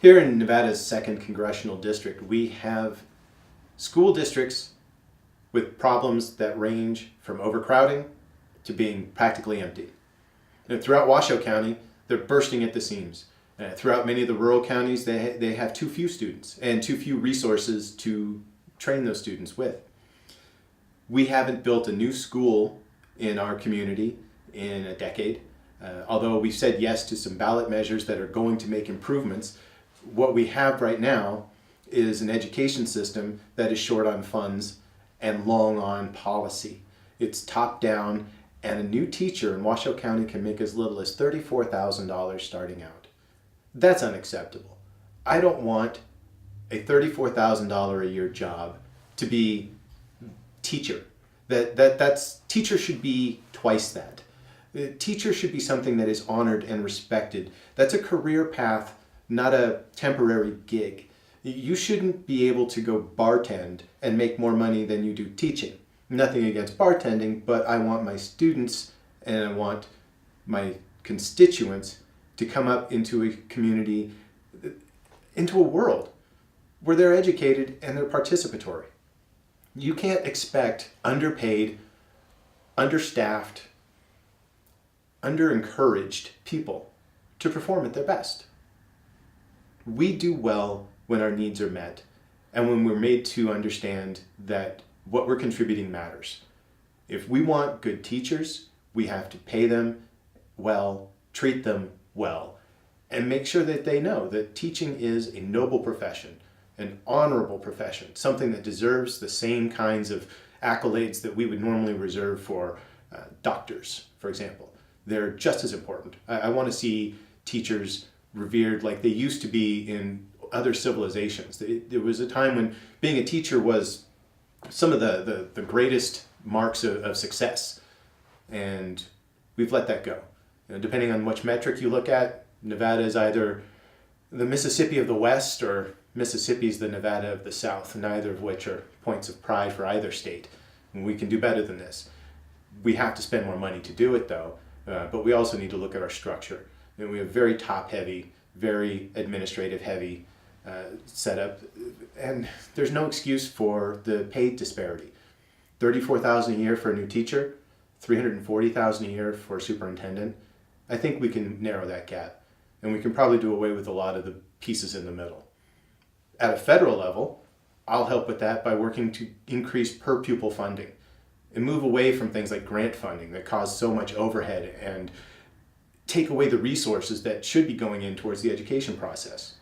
Here in Nevada's 2nd Congressional District, we have school districts with problems that range from overcrowding to being practically empty. And throughout Washoe County, they're bursting at the seams. Throughout many of the rural counties, they have too few students and too few resources to train those students with. We haven't built a new school in our community in a decade. Although we've said yes to some ballot measures that are going to make improvements, what we have right now is an education system that is short on funds and long on policy. It's top down, and a new teacher in Washoe County can make as little as $34,000 starting out. That's unacceptable. I don't want a $34,000 a year job to be teacher. Teacher should be twice that. Teacher should be something that is honored and respected. That's a career path, not a temporary gig. You shouldn't be able to go bartend and make more money than you do teaching. Nothing against bartending, but I want my students and I want my constituents to come up into a community, into a world where they're educated and they're participatory. You can't expect underpaid, understaffed, under-encouraged people to perform at their best. We do well when our needs are met and when we're made to understand that what we're contributing matters. If we want good teachers, we have to pay them well, treat them well, and make sure that they know that teaching is a noble profession, an honorable profession, something that deserves the same kinds of accolades that we would normally reserve for doctors, for example. They're just as important. I want to see teachers revered like they used to be in other civilizations. There was a time when being a teacher was some of the greatest marks of success, and we've let that go. Depending on which metric you look at, Nevada is either the Mississippi of the West or Mississippi's the Nevada of the South, neither of which are points of pride for either state. And we can do better than this. We have to spend more money to do it though, but we also need to look at our structure. And we have very top-heavy, very administrative-heavy setup, and there's no excuse for the pay disparity. $34,000 a year for a new teacher, $340,000 a year for a superintendent. I think we can narrow that gap, and we can probably do away with a lot of the pieces in the middle. At a federal level, I'll help with that by working to increase per pupil funding and move away from things like grant funding that cause so much overhead and take away the resources that should be going in towards the education process.